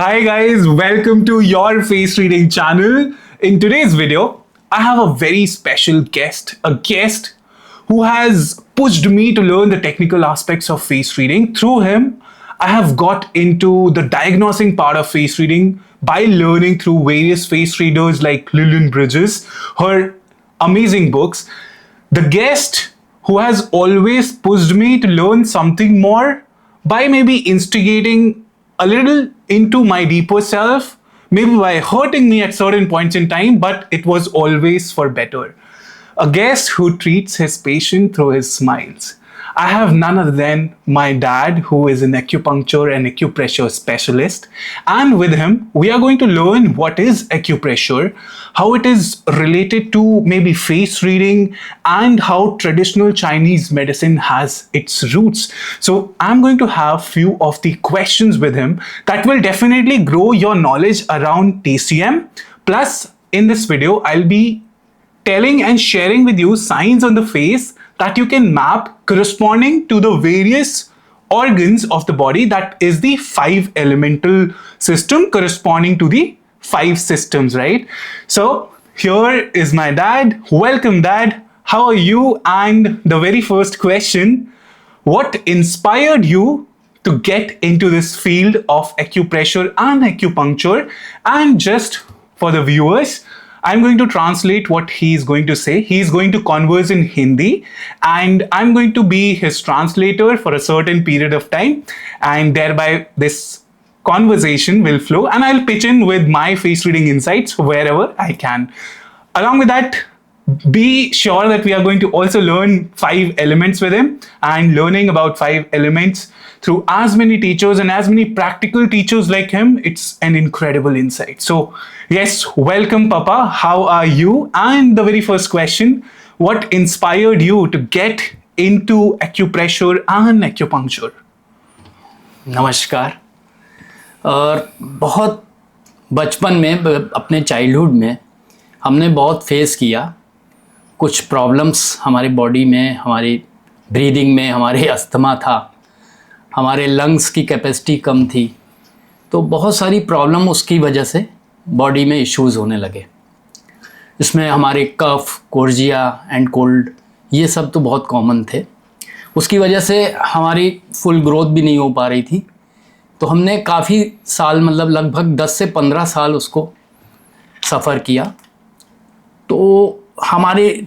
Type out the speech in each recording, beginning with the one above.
Hi guys, welcome to your face reading channel. In today's video, I have a very special guest, a guest who has pushed me to learn the technical aspects of face reading. Through him, I have got into the diagnosing part of face reading by learning through various face readers like Lillian Bridges, her amazing books. The guest who has always pushed me to learn something more by maybe instigating a little into my deeper self, maybe by hurting me at certain points in time, but it was always for better. A guest who treats his patient through his smiles. I have none other than my dad, who is an acupuncture and acupressure specialist. And with him, we are going to learn what is acupressure, how it is related to maybe face reading, and how traditional Chinese medicine has its roots. So I'm going to have few of the questions with him that will definitely grow your knowledge around TCM. Plus, in this video, I'll be telling and sharing with you signs on the face that you can map corresponding to the various organs of the body. That is the 5 elemental system corresponding to the 5 systems, right? So here is my dad. Welcome, Dad. How are you? And the very first question, what inspired you to get into this field of acupressure and acupuncture? And just for the viewers, I'm going to translate what he's going to say. He's going to converse in Hindi and I'm going to be his translator for a certain period of time, and thereby this conversation will flow and I'll pitch in with my face reading insights wherever I can. Along with that, be sure that we are going to also learn 5 elements with him, and learning about 5 elements through as many teachers and as many practical teachers like him, it's an incredible insight. So yes, welcome Papa, how are you? And the very first question, what inspired you to get into acupressure and acupuncture? नमस्कार। और बहुत बचपन में अपने childhood में हमने बहुत face किया कुछ प्रॉब्लम्स हमारी बॉडी में, हमारी ब्रीदिंग में, हमारे अस्थमा था, हमारे लंग्स की कैपेसिटी कम थी, तो बहुत सारी प्रॉब्लम उसकी वजह से बॉडी में इश्यूज़ होने लगे। इसमें हमारे कफ, कोर्जिया एंड कोल्ड, ये सब तो बहुत कॉमन थे। उसकी वजह से हमारी फुल ग्रोथ भी नहीं हो पा रही थी। तो हमने काफ़ी साल, मतलब लगभग 10 से 15 साल उसको सफ़र किया। तो हमारे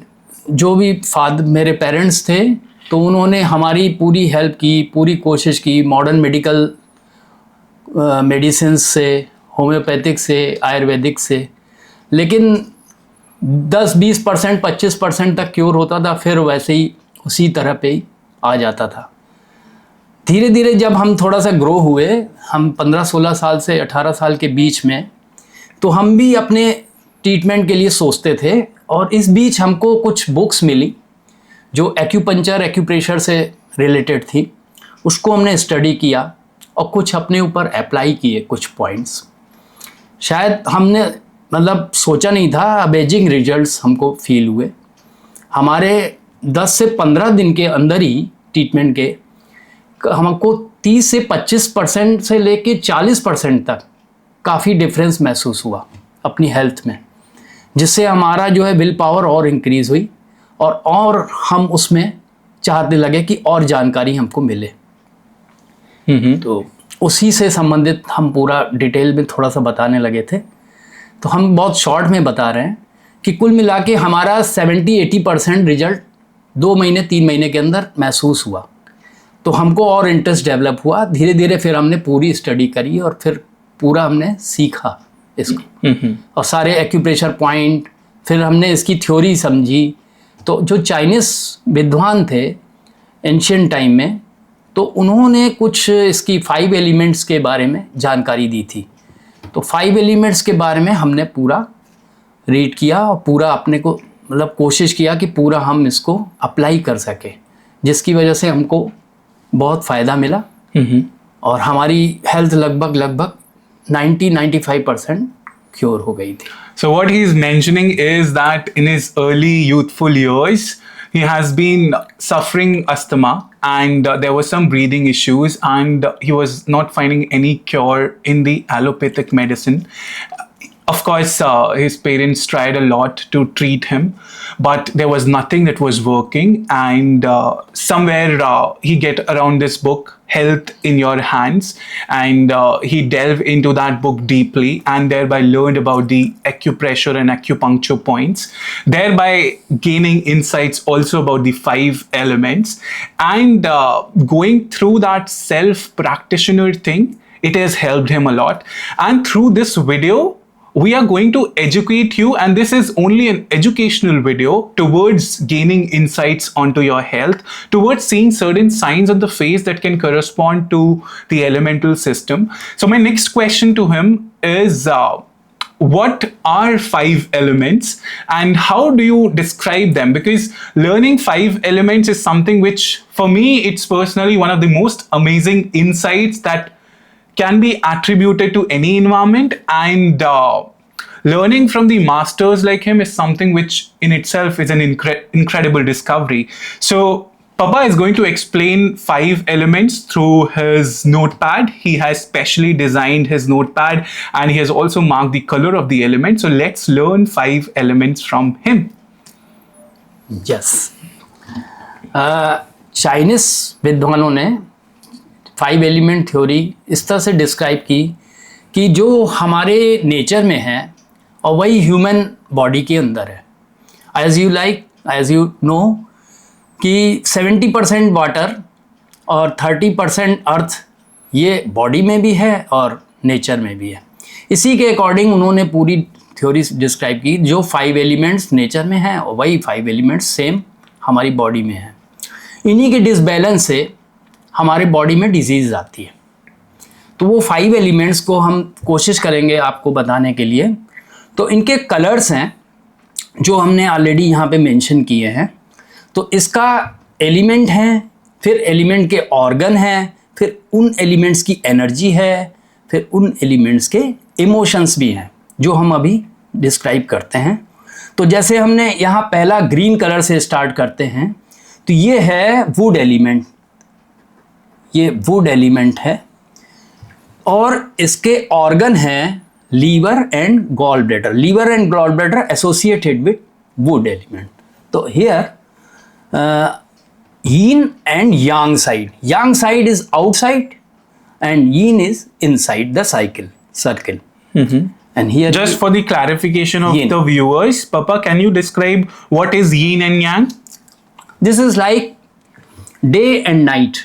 जो भी मेरे पेरेंट्स थे, तो उन्होंने हमारी पूरी हेल्प की, पूरी कोशिश की, मॉडर्न मेडिकल मेडिसिन्स से, होम्योपैथिक से, आयुर्वेदिक से, लेकिन 10-20%, 25% तक क्योर होता था, फिर वैसे ही उसी तरह पे ही आ जाता था। धीरे धीरे जब हम थोड़ा सा ग्रो हुए, हम 15-16 साल से 18 साल के बीच में, तो हम भी अपने ट्रीटमेंट के लिए सोचते थे। और इस बीच हमको कुछ बुक्स मिली जो एक्यूपंक्चर, एक्यूप्रेशर से रिलेटेड थी। उसको हमने स्टडी किया और कुछ अपने ऊपर अप्लाई किए कुछ पॉइंट्स। शायद हमने मतलब सोचा नहीं था, अमेजिंग रिजल्ट्स हमको फील हुए। हमारे 10 से 15 दिन के अंदर ही ट्रीटमेंट के हमको 30 से 25% से लेके 40% तक काफ़ी डिफरेंस महसूस हुआ अपनी हेल्थ में, जिससे हमारा जो है विल पावर और इंक्रीज़ हुई और हम उसमें चाहने लगे कि और जानकारी हमको मिले। तो उसी से संबंधित हम पूरा डिटेल में थोड़ा सा बताने लगे थे। तो हम बहुत शॉर्ट में बता रहे हैं कि कुल मिला के हमारा 70-80% रिजल्ट 2 महीने 3 महीने के अंदर महसूस हुआ। तो हमको और इंटरेस्ट डेवलप हुआ। धीरे धीरे फिर हमने पूरी स्टडी करी और फिर पूरा हमने सीखा इसको, और सारे एक्यूप्रेशर पॉइंट, फिर हमने इसकी थ्योरी समझी। तो जो चाइनीज़ विद्वान थे एंशिएंट टाइम में, तो उन्होंने कुछ इसकी 5 एलिमेंट्स के बारे में जानकारी दी थी। तो 5 एलिमेंट्स के बारे में हमने पूरा रीड किया और पूरा अपने को मतलब कोशिश किया कि पूरा हम इसको अप्लाई कर सके, जिसकी वजह से हमको बहुत फ़ायदा मिला और हमारी हेल्थ लगभग 90-95% क्योर हो गई थी। So what he's mentioning is that in his early youthful years, he has been suffering asthma, and there were some breathing issues, and he was not finding any cure in the allopathic medicine. Of course, his parents tried a lot to treat him, but there was nothing that was working. And somewhere he get around this book, Health in Your Hands, and he delved into that book deeply, and thereby learned about the acupressure and acupuncture points, thereby gaining insights also about the 5 elements. And going through that self practitioner thing, it has helped him a lot. And through this video, we are going to educate you, and this is only an educational video towards gaining insights onto your health, towards seeing certain signs on the face that can correspond to the elemental system. So my next question to him is, what are 5 elements and how do you describe them? Because learning 5 elements is something which, for me, it's personally one of the most amazing insights that can be attributed to any environment, and learning from the masters like him is something which in itself is an incredible discovery. So Papa is going to explain 5 elements through his notepad. He has specially designed his notepad, and he has also marked the color of the element. So let's learn 5 elements from him. Yes. Chinese विद्वानों ने 5 element theory इस तरह से describe की कि जो हमारे nature में है और वही ह्यूमन बॉडी के अंदर है. एज यू नो कि 70% वाटर और 30% अर्थ ये बॉडी में भी है और नेचर में भी है. इसी के अकॉर्डिंग उन्होंने पूरी थ्योरी डिस्क्राइब की, जो 5 एलिमेंट्स नेचर में हैं और वही 5 एलिमेंट्स सेम हमारी बॉडी में हैं. इन्हीं के डिसबैलेंस से हमारे बॉडी में डिजीज़ आती है. तो वो 5 एलिमेंट्स को हम कोशिश करेंगे आपको बताने के लिए. तो इनके कलर्स हैं जो हमने ऑलरेडी यहाँ पे मेंशन किए हैं. तो इसका एलिमेंट हैं, फिर एलिमेंट के ऑर्गन हैं, फिर उन एलिमेंट्स की एनर्जी है, फिर उन एलिमेंट्स के इमोशंस भी हैं जो हम अभी डिस्क्राइब करते हैं. तो जैसे हमने यहाँ पहला ग्रीन कलर से स्टार्ट करते हैं. तो ये है वुड एलिमेंट. ये वुड एलिमेंट है और इसके ऑर्गन हैं liver and gall bladder. Liver and gall bladder associated with wood element. तो here yin and yang side. Yang side is outside and yin is inside the circle. And here just for the clarification of yin. The viewers, Papa, can you describe what is yin and yang? This is like day and night.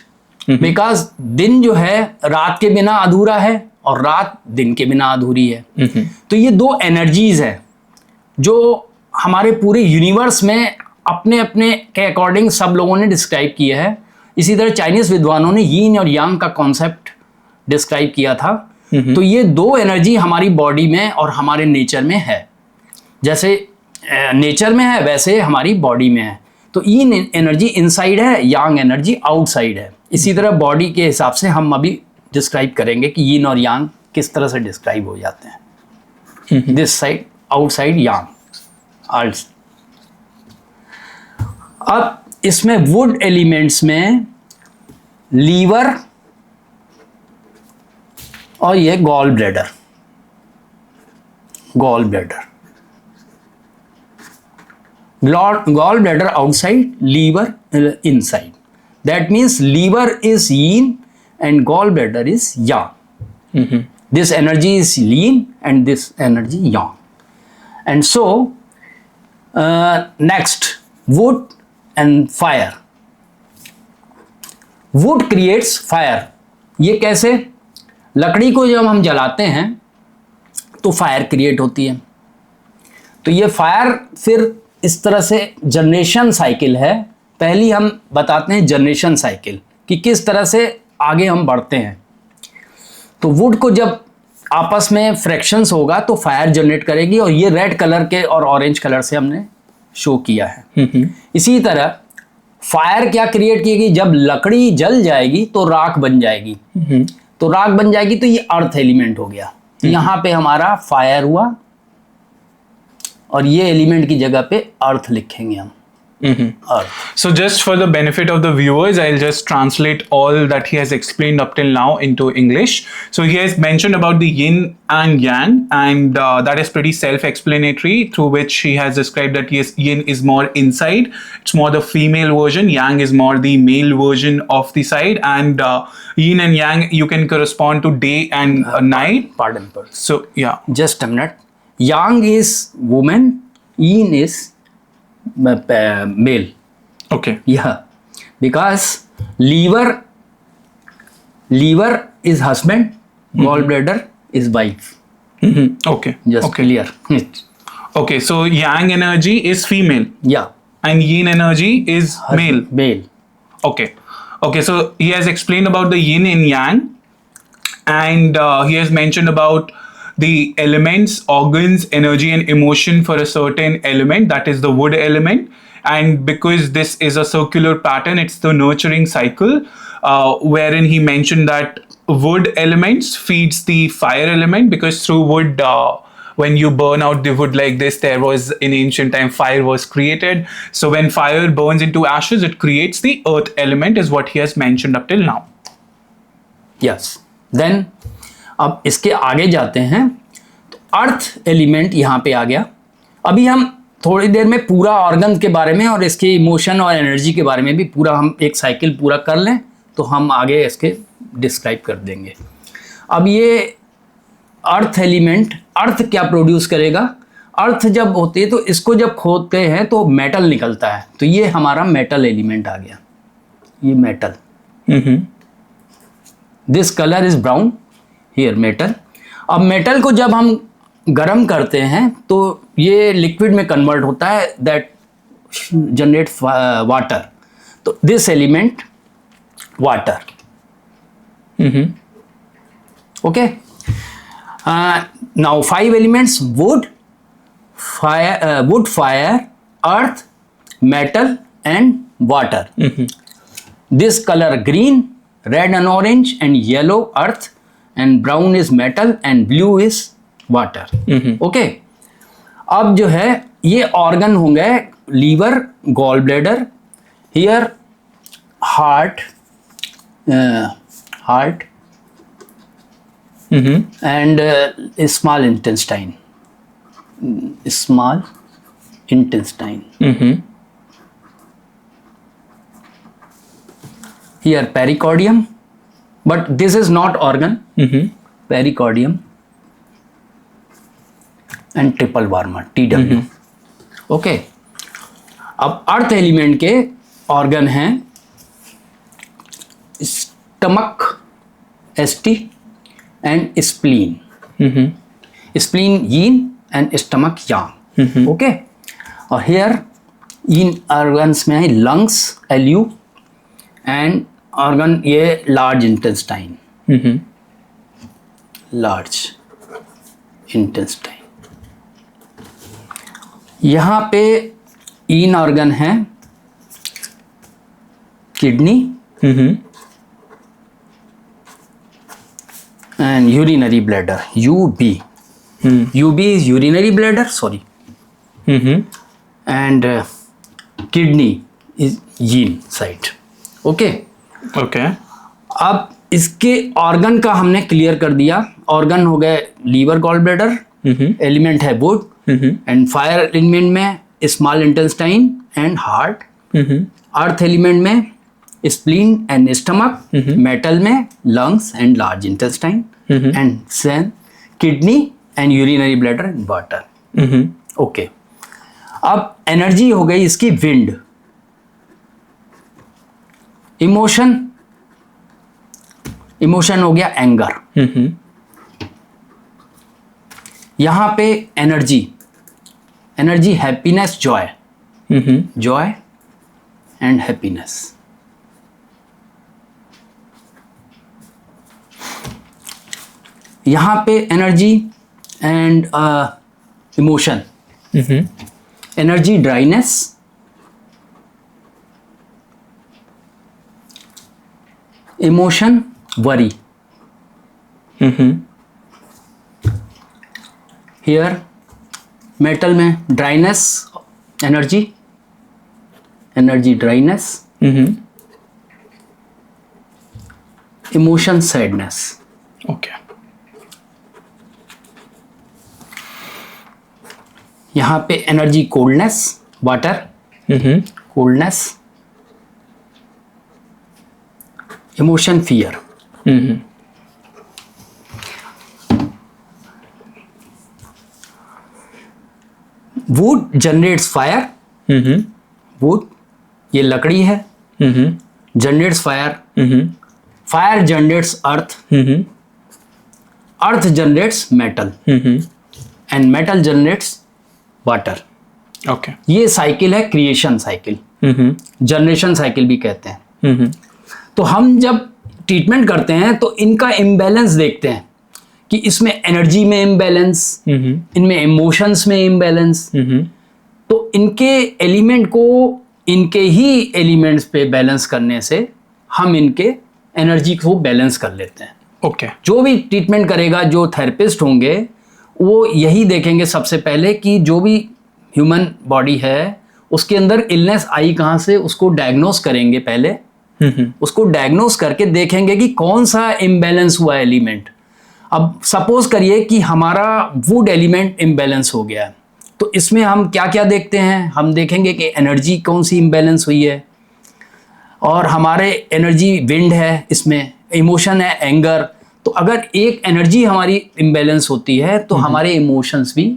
Because दिन जो है रात के बिना अधूरा है और रात दिन के बिना अधूरी है. तो ये 2 एनर्जीज है जो हमारे पूरे यूनिवर्स में अपने अपने के अकॉर्डिंग सब लोगों ने डिस्क्राइब किया है. इसी तरह चाइनीज विद्वानों ने यीन और यांग का कॉन्सेप्ट डिस्क्राइब किया था. तो ये 2 एनर्जी हमारी बॉडी में और हमारे नेचर में है. जैसे नेचर में है वैसे हमारी बॉडी में है. तो यीन एनर्जी इनसाइड है, यांग एनर्जी आउटसाइड है. इसी तरह बॉडी के हिसाब से हम अभी डिस्क्राइब करेंगे कि यीन और यांग किस तरह से डिस्क्राइब हो जाते हैं. This side outside yang. अब इसमें वुड एलिमेंट्स में लीवर और ये gall bladder. Gall bladder outside, liver inside. That means liver is yin and gall bladder is yang. This energy is lean and this energy yang. And so next wood and fire. Wood creates fire. ये कैसे? लकड़ी को जब हम जलाते हैं तो fire create होती है. तो ये फायर फिर इस तरह से जनरेशन साइकिल है. पहली हम बताते हैं जनरेशन साइकिल कि किस तरह से आगे हम बढ़ते हैं. तो वुड को जब आपस में फ्रैक्शंस होगा तो फायर जनरेट करेगी, और ये रेड कलर के और ऑरेंज कलर से हमने शो किया है. इसी तरह फायर क्या क्रिएट किएगी? जब लकड़ी जल जाएगी तो राख बन जाएगी. तो राख बन जाएगी तो ये अर्थ एलिमेंट हो गया. यहाँ पे हमारा फायर हुआ और ये एलिमेंट की जगह पे अर्थ लिखेंगे हम. अर्थ. So, just for the benefit of the viewers, I'll just translate all that he has explained up till now into English. So, he has mentioned about the yin and yang, and that is pretty self explanatory, through which he has described that yes, yin is more inside, it's more the female version, yang is more the male version of the side, and yin and yang you can correspond to day and night. Pardon. So, yeah. Just a minute. Yang is woman, yin is male. Okay. Yeah, because liver is husband, gallbladder is wife. Okay. Just Okay. clear. Okay. So, yang energy is female, Yeah, and yin energy is male. male. Okay. Okay. So he has explained about the yin and yang, and he has mentioned about the elements, organs, energy, and emotion for a certain element, that is the wood element. And because this is a circular pattern, it's the nurturing cycle, wherein he mentioned that wood elements feeds the fire element, because through wood, when you burn out the wood like this, there was in ancient time fire was created. So when fire burns into ashes, it creates the earth element, is what he has mentioned up till now. Yes. Then अब इसके आगे जाते हैं तो earth element यहाँ पे आ गया. अभी हम थोड़ी देर में पूरा ऑर्गन के बारे में और इसके इमोशन और एनर्जी के बारे में भी पूरा हम एक साइकिल पूरा कर लें तो हम आगे इसके डिस्क्राइब कर देंगे. अब ये अर्थ एलिमेंट, अर्थ क्या प्रोड्यूस करेगा? अर्थ जब होती है तो इसको जब खोदते हैं तो मेटल निकलता है, तो ये हमारा मेटल एलिमेंट आ गया. ये metal, this colour is brown, here metal. अब मेटल को जब हम गर्म करते हैं तो ये लिक्विड में कन्वर्ट होता है, दैट जनरेट वाटर. तो this element water. Okay. Now 5 elements: would, fire, earth, metal and water. This color green, red and orange and yellow earth, and brown is metal and blue is water. Okay. अब जो है ये organ होंगे liver, gall bladder, here heart, and small intestine. Here pericardium, but this is not organ. Pericardium and triple wormer, TW. Okay. अब earth element के organ हैं stomach, ST, and spleen. Spleen यीन and stomach Yang. Okay. और here in organs में है lungs, LU, and organ ये large intestine. Large intestine. यहाँ पे इन ऑर्गन है kidney and urinary bladder, UB. UB is urinary bladder, sorry. And kidney is yin side. Okay. Okay. अब इसके organ का हमने क्लियर कर दिया. ऑर्गन हो गए लीवर, गॉल ब्लैडर, एलिमेंट है वुड, एंड फायर एलिमेंट में small intestine and heart, earth element में स्प्लीन एंड स्टमक, मेटल में lungs and large intestine, and Sen kidney and urinary bladder and water. Okay. अब energy हो गई इसकी wind. Emotion हो गया एंगर. यहां पे energy happiness, joy. Joy and happiness. यहां पे energy and emotion. Energy dryness, emotion worry. Here metal में dryness energy energy dryness, emotion sadness. Okay, यहाँ पे energy coldness, water, coldness, emotion fear. Wood generates fire, wood ये लकड़ी है, generates fire, fire generates earth, earth generates metal, and metal generates water. Okay, ये cycle है creation cycle, generation cycle भी कहते हैं। तो हम जब ट्रीटमेंट करते हैं तो इनका इम्बैलेंस देखते हैं कि इसमें एनर्जी में इम्बैलेंस, इनमें इमोशंस में इम्बैलेंस, तो इनके एलिमेंट को इनके ही एलिमेंट्स पे बैलेंस करने से हम इनके एनर्जी को बैलेंस कर लेते हैं। ओके, जो भी ट्रीटमेंट करेगा, जो थेरेपिस्ट होंगे, वो यही देखेंगे सबसे पहले कि जो भी ह्यूमन बॉडी है उसके अंदर इलनेस आई कहाँ से, उसको डायग्नोस करेंगे पहले। उसको डायग्नोस करके देखेंगे कि कौन सा इम्बैलेंस हुआ एलिमेंट। अब सपोज करिए कि हमारा वुड एलिमेंट इम्बैलेंस हो गया, तो इसमें हम क्या क्या देखते हैं, हम देखेंगे कि एनर्जी कौन सी इम्बैलेंस हुई है, और हमारे एनर्जी विंड है, इसमें इमोशन है एंगर। तो अगर एक एनर्जी हमारी इम्बैलेंस होती है तो हमारे इमोशंस भी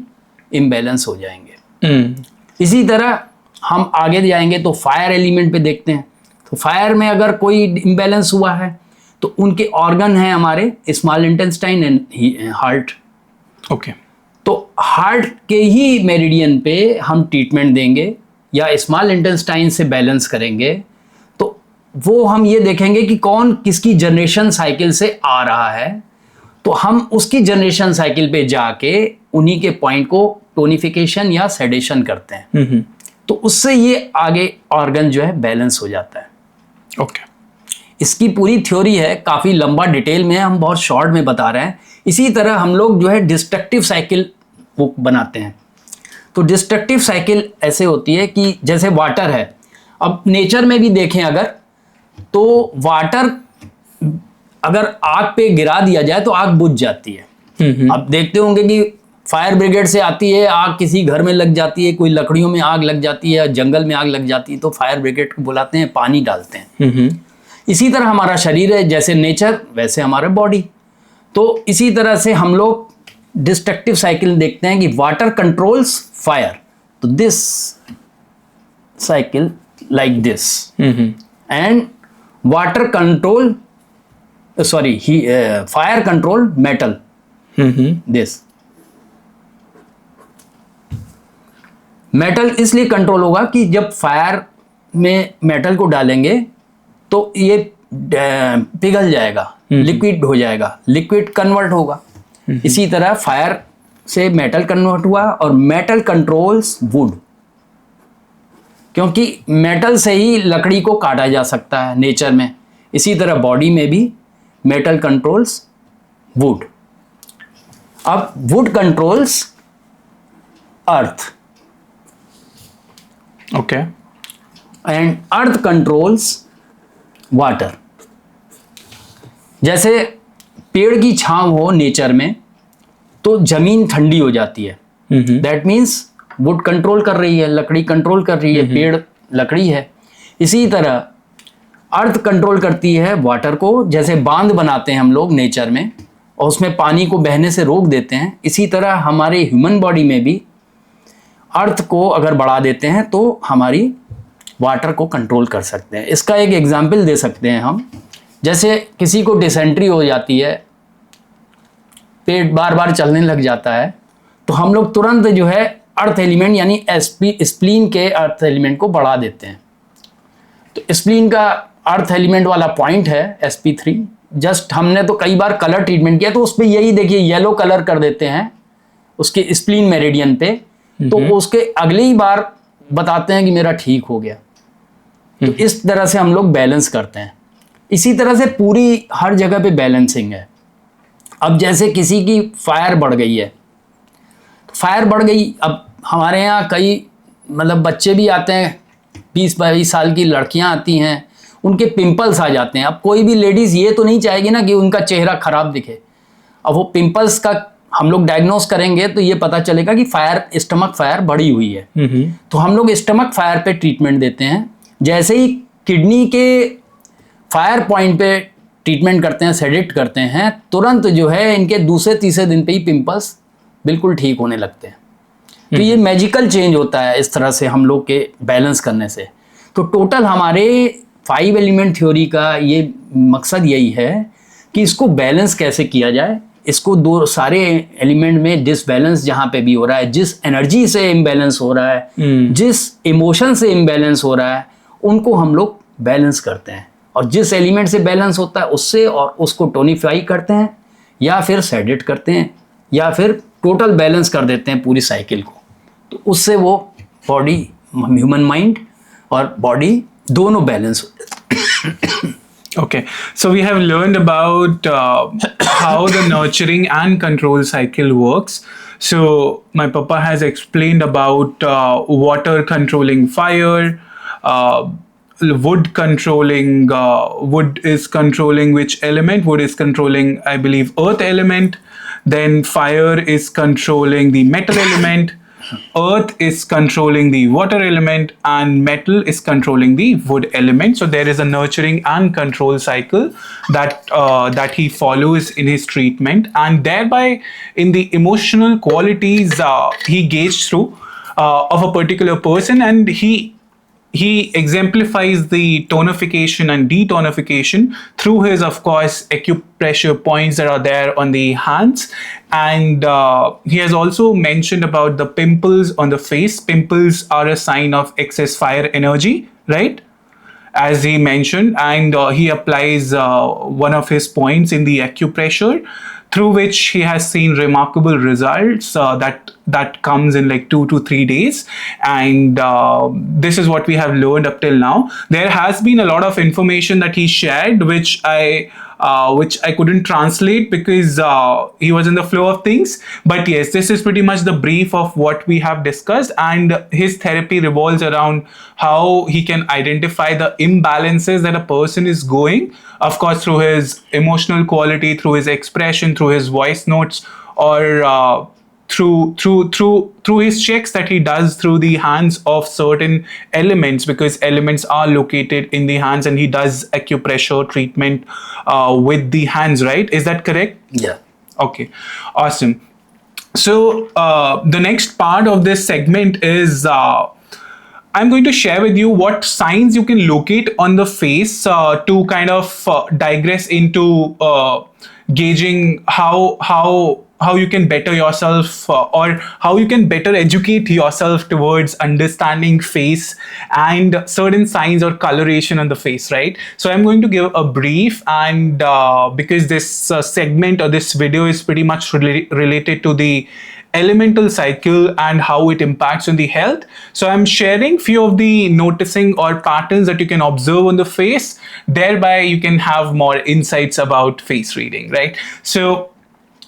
इम्बैलेंस हो जाएंगे। इसी तरह हम आगे जाएंगे तो फायर एलिमेंट पे देखते हैं। तो फायर में अगर कोई इम्बैलेंस हुआ है तो उनके ऑर्गन हैं हमारे small intestine and heart. Okay, तो हार्ट के ही मेरिडियन पे हम ट्रीटमेंट देंगे या स्मॉल इंटेस्टाइन से बैलेंस करेंगे। तो वो हम ये देखेंगे कि कौन किसकी जनरेशन साइकिल से आ रहा है, तो हम उसकी जनरेशन साइकिल पे जाके उन्हीं के पॉइंट को टोनिफिकेशन या सेडेशन करते हैं। तो उससे ये आगे ऑर्गन जो है बैलेंस हो जाता है। ओके, इसकी पूरी थ्योरी है, काफ़ी लंबा डिटेल में है, हम बहुत शॉर्ट में बता रहे हैं। इसी तरह हम लोग जो है डिस्ट्रक्टिव साइकिल वो बनाते हैं। तो डिस्ट्रक्टिव साइकिल ऐसे होती है कि जैसे वाटर है, अब नेचर में भी देखें अगर, तो वाटर अगर आग पे गिरा दिया जाए तो आग बुझ जाती है। आप देखते होंगे कि फायर ब्रिगेड से आती है, आग किसी घर में लग जाती है, कोई लकड़ियों में आग लग जाती है या जंगल में आग लग जाती है, तो फायर ब्रिगेड को बुलाते हैं, पानी डालते हैं। इसी तरह हमारा शरीर है, जैसे नेचर वैसे हमारा बॉडी। तो इसी तरह से हम लोग डिस्ट्रक्टिव साइकिल देखते हैं कि वाटर कंट्रोल्स फायर, तो this cycle like this, and water control fire control metal, this. Metal इसलिए कंट्रोल होगा कि जब फायर में मेटल को डालेंगे तो ये पिघल जाएगा, लिक्विड हो जाएगा, लिक्विड कन्वर्ट होगा। इसी तरह फायर से मेटल कन्वर्ट हुआ, और मेटल कंट्रोल्स वुड, क्योंकि मेटल से ही लकड़ी को काटा जा सकता है नेचर में। इसी तरह बॉडी में भी मेटल कंट्रोल्स वुड। अब would controls earth, okay, and earth controls water. जैसे पेड़ की छांव हो नेचर में तो जमीन ठंडी हो जाती है, दैट मीन्स वुड कंट्रोल कर रही है, लकड़ी कंट्रोल कर रही है, पेड़ लकड़ी है। इसी तरह अर्थ कंट्रोल करती है वाटर को, जैसे बांध बनाते हैं हम लोग नेचर में और उसमें पानी को बहने से रोक देते हैं। इसी तरह हमारे ह्यूमन बॉडी में भी अर्थ को अगर बढ़ा देते हैं तो हमारी वाटर को कंट्रोल कर सकते हैं। इसका एक एग्जाम्पल दे सकते हैं हम, जैसे किसी को डिसेंट्री हो जाती है, पेट बार बार चलने लग जाता है, तो हम लोग तुरंत जो है अर्थ एलिमेंट यानी स्प्लीन के अर्थ एलिमेंट को बढ़ा देते हैं। तो स्प्लीन का अर्थ एलिमेंट वाला पॉइंट है sp3। जस्ट हमने तो कई बार कलर ट्रीटमेंट किया तो उस पर यही देखिए येलो कलर कर देते हैं उसके स्प्लीन मेरिडियन पे, तो उसके अगली ही बार बताते हैं कि मेरा ठीक हो गया। तो इस तरह से हम लोग बैलेंस करते हैं। इसी तरह से पूरी हर जगह पे बैलेंसिंग है। अब जैसे किसी की फायर बढ़ गई है, फायर बढ़ गई, अब हमारे यहाँ कई मतलब बच्चे भी आते हैं 20-22 साल की लड़कियां आती हैं, उनके पिंपल्स आ जाते हैं। अब कोई भी लेडीज़ ये तो नहीं चाहेगी ना कि उनका चेहरा खराब दिखे। अब वो पिंपल्स का हम लोग डायग्नोस करेंगे तो ये पता चलेगा कि स्टमक फायर बढ़ी हुई है। तो हम लोग स्टमक फायर पे ट्रीटमेंट देते हैं। जैसे ही किडनी के फायर पॉइंट पे ट्रीटमेंट करते हैं, सेडेट करते हैं, तुरंत जो है इनके दूसरे तीसरे दिन पे ही पिंपल्स बिल्कुल ठीक होने लगते हैं। तो ये मैजिकल चेंज होता है इस तरह से हम लोग के बैलेंस करने से। तो टोटल हमारे 5 एलिमेंट थ्योरी का ये मकसद यही है कि इसको बैलेंस कैसे किया जाए। इसको दो सारे एलिमेंट में डिसबैलेंस जहाँ पे भी हो रहा है, जिस एनर्जी से इम्बैलेंस हो रहा है, जिस इमोशन से इम्बैलेंस हो रहा है, उनको हम लोग बैलेंस करते हैं। और जिस एलिमेंट से बैलेंस होता है उससे और उसको टोनिफाई करते हैं, या फिर सेडेट करते हैं, या फिर टोटल बैलेंस कर देते हैं पूरी साइकिल को। तो उससे वो बॉडी, ह्यूमन माइंड और बॉडी दोनों बैलेंस हो जाते हैं। Okay, so we have learned about how the nurturing and control cycle works. So my papa has explained about water controlling fire, wood controlling, wood is controlling which element? Wood is controlling, I believe, earth element. Then fire is controlling the metal element. Earth is controlling the water element, and metal is controlling the wood element. So there is a nurturing and control cycle that he follows in his treatment, and thereby in the emotional qualities he gauged through of a particular person, and he exemplifies the tonification and detonification through his, of course, acupressure points that are there on the hands. And he has also mentioned about the pimples on the face. Pimples are a sign of excess fire energy, right? As he mentioned, and he applies one of his points in the acupressure, through which he has seen remarkable results that comes in like 2 to 3 days. And this is what we have learned up till now. There has been a lot of information that he shared, which I couldn't translate because he was in the flow of things. But yes, this is pretty much the brief of what we have discussed, and his therapy revolves around how he can identify the imbalances that a person is going, of course, through his emotional quality, through his expression, through his voice notes, or through his checks that he does through the hands of certain elements, because elements are located in the hands, and he does acupressure treatment with the hands, right? Is that correct? Yeah. Okay, awesome. So the next part of this segment is I'm going to share with you what signs you can locate on the face to kind of digress into gauging how you can better yourself or how you can better educate yourself towards understanding face and certain signs or coloration on the face, right? So I'm going to give a brief, and because this segment or this video is pretty much related to the elemental cycle and how it impacts on the health, so I'm sharing few of the noticing or patterns that you can observe on the face. Thereby you can have more insights about face reading, right? So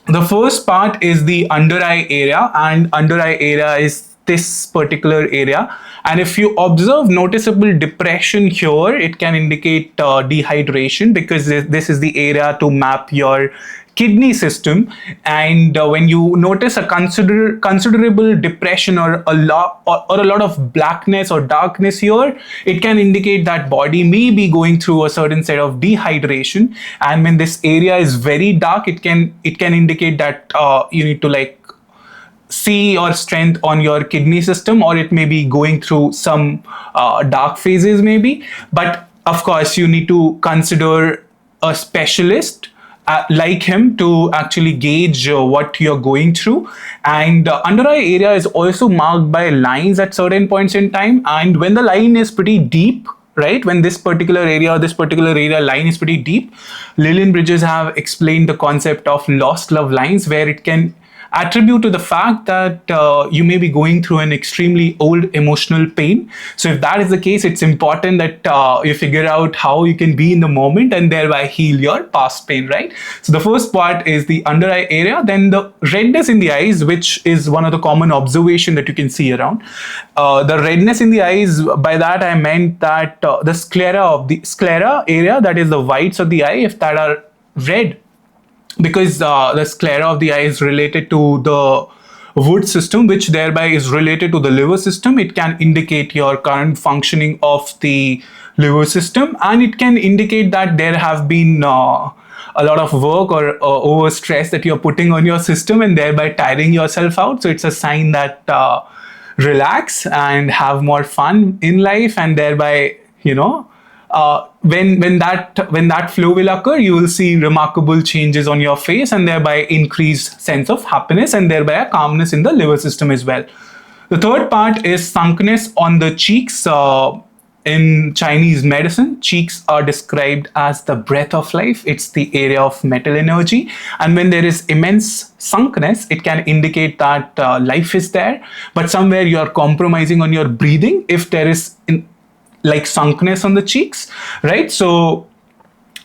the first part is the under eye area, and under eye area is this particular area. And if you observe noticeable depression here, it can indicate dehydration, because this is the area to map your kidney system. And when you notice a considerable depression or a lot of blackness or darkness here, it can indicate that body may be going through a certain set of dehydration. And when this area is very dark, it can indicate that you need to like see or strength on your kidney system, or it may be going through some dark phases maybe. But of course you need to consider a specialist like him to actually gauge what you're going through. And under eye area is also marked by lines at certain points in time, and when the line is pretty deep, right, when this particular area or this particular area line is pretty deep, Lillian Bridges have explained the concept of lost love lines, where it can attribute to the fact that you may be going through an extremely old emotional pain. So if that is the case, it's important that you figure out how you can be in the moment and thereby heal your past pain, right? So the first part is the under eye area, then the redness in the eyes, which is one of the common observation that you can see around. The redness in the eyes, by that I meant that the sclera area, that is the whites of the eye, if that are red, because the sclera of the eye is related to the Wood system, which thereby is related to the liver system. It can indicate your current functioning of the liver system, and it can indicate that there have been a lot of work or over stress that you're putting on your system and thereby tiring yourself out. So it's a sign that relax and have more fun in life, and thereby, you know, when that flow will occur, you will see remarkable changes on your face and thereby increased sense of happiness and thereby a calmness in the liver system as well. The third part is sunkenness on the cheeks. In Chinese medicine, cheeks are described as the breath of life. It's the area of metal energy. And when there is immense sunkenness, it can indicate that life is there, but somewhere you are compromising on your breathing if there is like sunkenness on the cheeks, right? So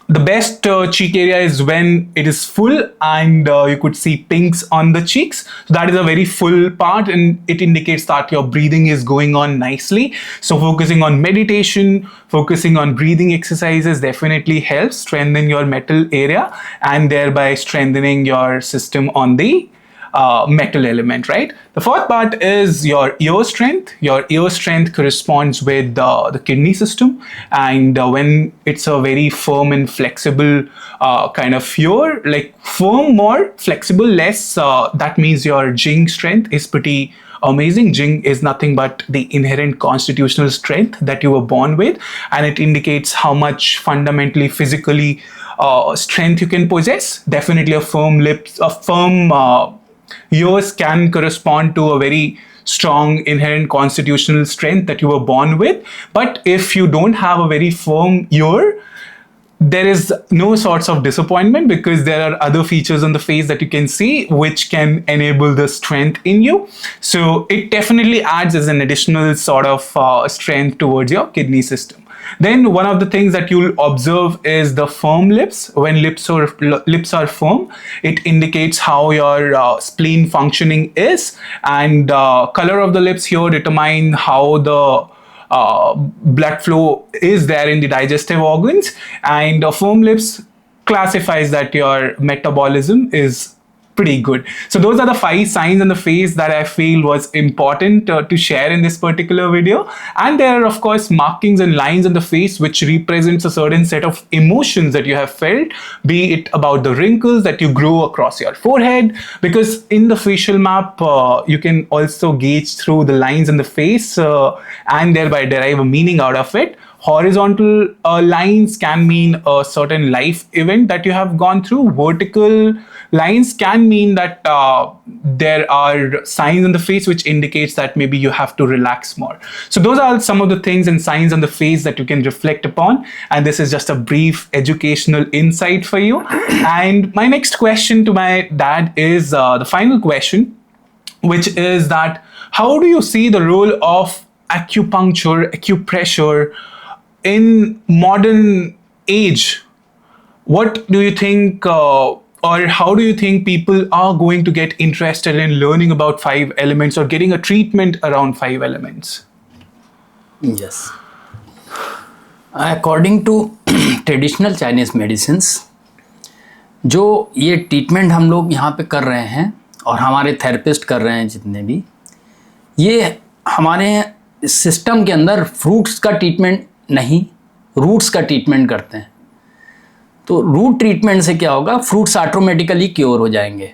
the best cheek area is when it is full and you could see pinks on the cheeks. So that is a very full part, and it indicates that your breathing is going on nicely. So focusing on meditation, focusing on breathing exercises definitely helps strengthen your metal area and thereby strengthening your system on the metal element, right? The fourth part is your ear strength. Your ear strength corresponds with the kidney system, and when it's a very firm and flexible kind of ear, like firm more, flexible less, that means your Jing strength is pretty amazing. Jing is nothing but the inherent constitutional strength that you were born with, and it indicates how much fundamentally physically strength you can possess. Definitely a firm lips, a firm yours can correspond to a very strong inherent constitutional strength that you were born with. But if you don't have a very firm ear, there is no sorts of disappointment, because there are other features on the face that you can see which can enable the strength in you. So it definitely adds as an additional sort of strength towards your kidney system. Then one of the things that you'll observe is the firm lips. When lips are firm, it indicates how your spleen functioning is, and color of the lips here determine how the blood flow is there in the digestive organs, and firm lips classifies that your metabolism is pretty good. So those are the 5 signs on the face that I feel was important to share in this particular video. And there are of course markings and lines on the face which represents a certain set of emotions that you have felt, be it about the wrinkles that you grow across your forehead, because in the facial map you can also gauge through the lines in the face and thereby derive a meaning out of it. Horizontal lines can mean a certain life event that you have gone through. Vertical lines can mean that there are signs on the face which indicates that maybe you have to relax more. So those are some of the things and signs on the face that you can reflect upon. And this is just a brief educational insight for you. And my next question to my dad is the final question, which is that how do you see the role of acupuncture, acupressure in modern age? What do you think or how do you think people are going to get interested in learning about 5 elements or getting a treatment around 5 elements? Yes. According to traditional Chinese medicines, जो ये treatment हम लोग यहाँ पे कर रहे हैं और हमारे थेरेपिस्ट कर रहे हैं जितने भी, ये हमारे सिस्टम के अंदर फ्रूट्स का ट्रीटमेंट नहीं, रूट्स का ट्रीटमेंट करते हैं. तो रूट ट्रीटमेंट से क्या होगा, फ्रूट्स ऑटोमेटिकली क्योर हो जाएंगे.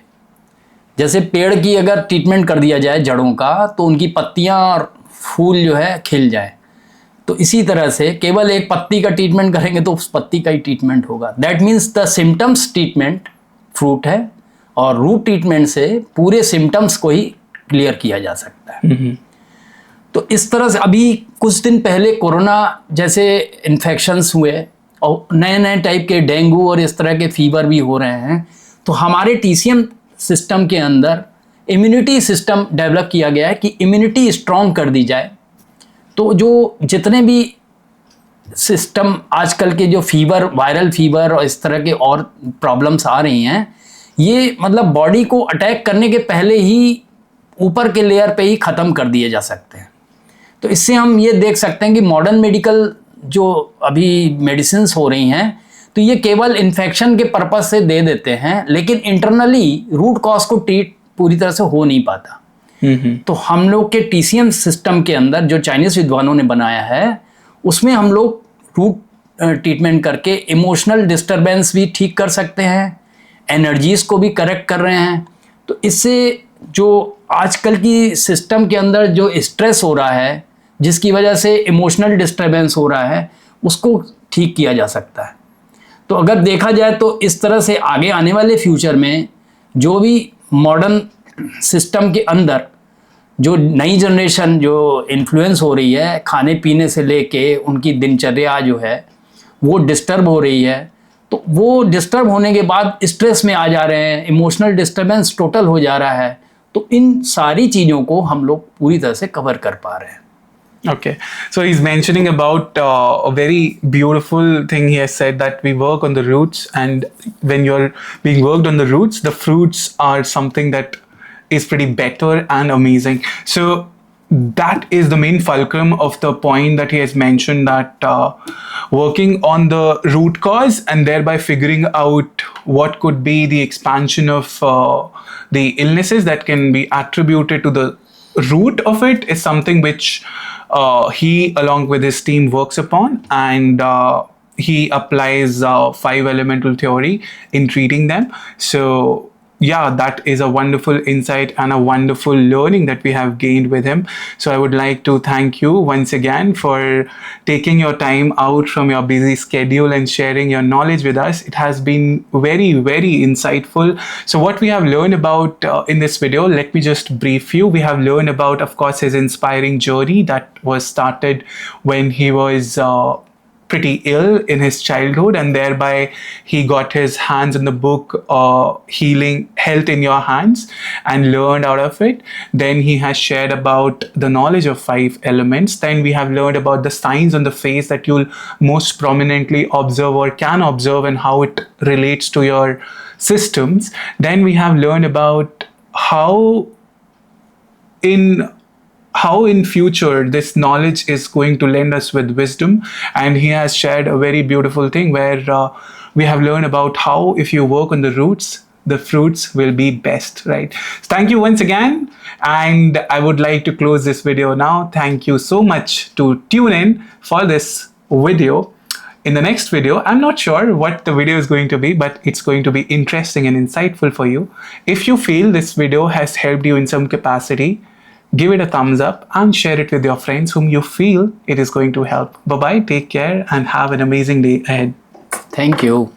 जैसे पेड़ की अगर ट्रीटमेंट कर दिया जाए जड़ों का, तो उनकी पत्तियां और फूल जो है खिल जाए. तो इसी तरह से केवल एक पत्ती का ट्रीटमेंट करेंगे तो उस पत्ती का ही ट्रीटमेंट होगा. That means the symptoms treatment fruit है, और रूट ट्रीटमेंट से पूरे सिम्टम्स को ही क्लियर किया जा सकता है. तो इस तरह से अभी कुछ दिन पहले कोरोना जैसे इन्फेक्शंस हुए और नए नए टाइप के डेंगू और इस तरह के फीवर भी हो रहे हैं. तो हमारे TCM सिस्टम के अंदर इम्यूनिटी सिस्टम डेवलप किया गया है कि इम्यूनिटी स्ट्रॉन्ग कर दी जाए। तो जो जितने भी सिस्टम आजकल के जो फीवर, वायरल फीवर और इस तरह के और प्रॉब्लम्स आ रही हैं, ये मतलब बॉडी को अटैक करने के पहले ही ऊपर के लेयर पे ही ख़त्म कर दिए जा सकते हैं। तो इससे हम ये देख सकते हैं कि मॉडर्न मेडिकल जो अभी मेडिसिन्स हो रही हैं, तो ये केवल इन्फेक्शन के पर्पस से दे देते हैं, लेकिन इंटरनली रूट कॉज को ट्रीट पूरी तरह से हो नहीं पाता। तो हम लोग के TCM सिस्टम के अंदर जो चाइनीज़ विद्वानों ने बनाया है, उसमें हम लोग रूट ट्रीटमेंट करके इमोशनल डिस्टरबेंस भी ठीक कर सकते हैं, एनर्जीज़ को भी करेक्ट कर रहे हैं। तो इससे जो आजकल की सिस्टम के अंदर जो स्ट्रेस हो रहा है, जिसकी वजह से इमोशनल डिस्टरबेंस हो रहा है, उसको ठीक किया जा सकता है। तो अगर देखा जाए तो इस तरह से आगे आने वाले फ्यूचर में जो भी मॉडर्न सिस्टम के अंदर जो नई जनरेशन जो इन्फ्लुएंस हो रही है, खाने पीने से लेके उनकी दिनचर्या जो है वो डिस्टर्ब हो रही है, तो वो डिस्टर्ब होने के बाद स्ट्रेस में आ जा रहे हैं, इमोशनल डिस्टर्बेंस टोटल हो जा रहा है। तो इन सारी चीज़ों को हम लोग पूरी तरह से कवर कर पा रहे हैं। Okay, so he's mentioning about a very beautiful thing. He has said that we work on the roots, and when you're being worked on the roots, the fruits are something that is pretty better and amazing. So that is the main fulcrum of the point that he has mentioned, that working on the root cause and thereby figuring out what could be the expansion of the illnesses that can be attributed to the root of it is something which he along with his team works upon, and he applies 5 elemental theory in treating them. So yeah, that is a wonderful insight and a wonderful learning that we have gained with him. So I would like to thank you once again for taking your time out from your busy schedule and sharing your knowledge with us. It has been very, very insightful. So what we have learned about in this video, let me just brief you. We have learned about, of course, his inspiring journey that was started when he was pretty ill in his childhood, and thereby he got his hands on the book Healing Health in Your Hands and learned out of it. Then he has shared about the knowledge of 5 elements. Then we have learned about the signs on the face that you'll most prominently observe or can observe and how it relates to your systems. Then we have learned about how in future this knowledge is going to lend us with wisdom, and he has shared a very beautiful thing where we have learned about how if you work on the roots, the fruits will be best, right? Thank you once again, and I would like to close this video now. Thank you so much to tune in for this video. In the next video, I'm not sure what the video is going to be, but it's going to be interesting and insightful for you. If you feel this video has helped you in some capacity, give it a thumbs up and share it with your friends whom you feel it is going to help. Bye-bye, take care, and have an amazing day ahead. Thank you.